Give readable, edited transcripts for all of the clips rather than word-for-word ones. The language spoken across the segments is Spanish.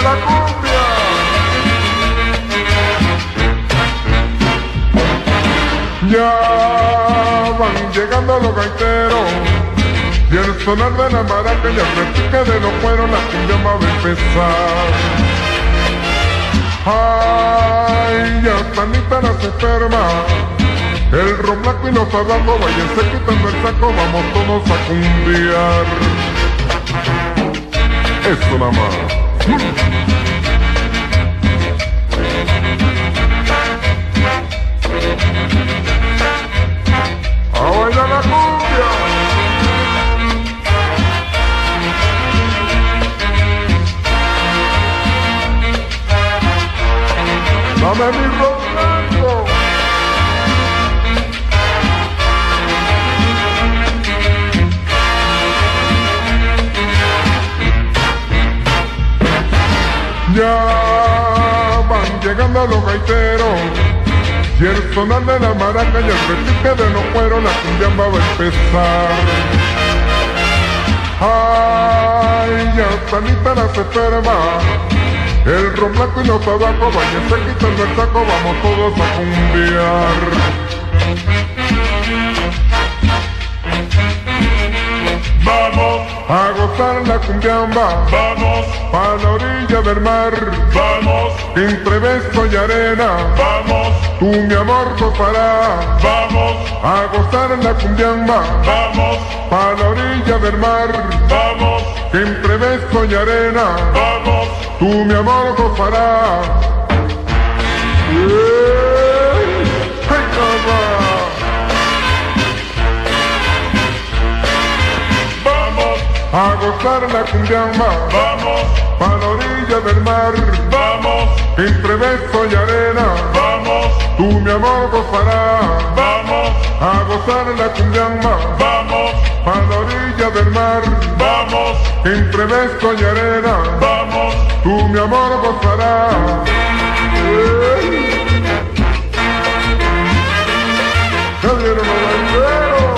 La cumbia. Ya van llegando los gaiteros y el sonar de la maraca y el repique de los cueros, la cumbia va a empezar. Ay, ya están las enfermas, el ron blanco y los abrazos, váyanse quitando el saco, vamos todos a cumbiar. Eso nada más. A bailar la cumbia. Dame mi ron blanco. Ya van llegando los gaiteros y el sonar de la maraca y el repique de los cueros, la cumbia va a empezar. Ay, ya están listas las enfermas, el ron blanco y los tabacos, váyanse quitando el saco, vamos todos a cumbiar. Vamos a gozar la cumbiamba, vamos pa' la orilla del mar, vamos entre beso y arena, vamos tú mi amor gozarás. vamos A gozar la cumbiamba, vamos pa' la orilla del mar, vamos entre beso y arena, vamos tú mi amor gozarás. ¡Hey, caramba! A gozar la cumbiamba, vamos pa' la orilla del mar, vamos entre beso y arena, vamos tú mi amor gozarás. vamos A gozar la cumbiamba, vamos pa' la orilla del mar, vamos entre beso y arena, vamos tú mi amor gozarás. ¡Ya vieron los gaiteros!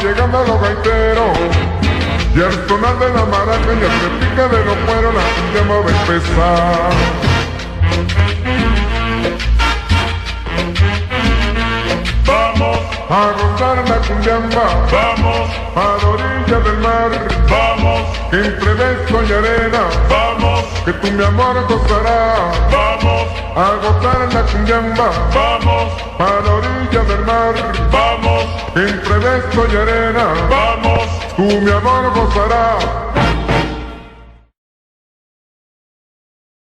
Llegando los gaiteros y el sonar de la maraca y el repique de los cueros, la cumbia va a empezar. vamos A gozar la cumbiamba, vamos a la orilla del mar, vamos entre beso y arena, vamos que tú mi amor gozarás. vamos A gozar la cumbiamba, vamos a la orilla del mar, vamos entre beso y arena, vamos tú mi amor gozarás.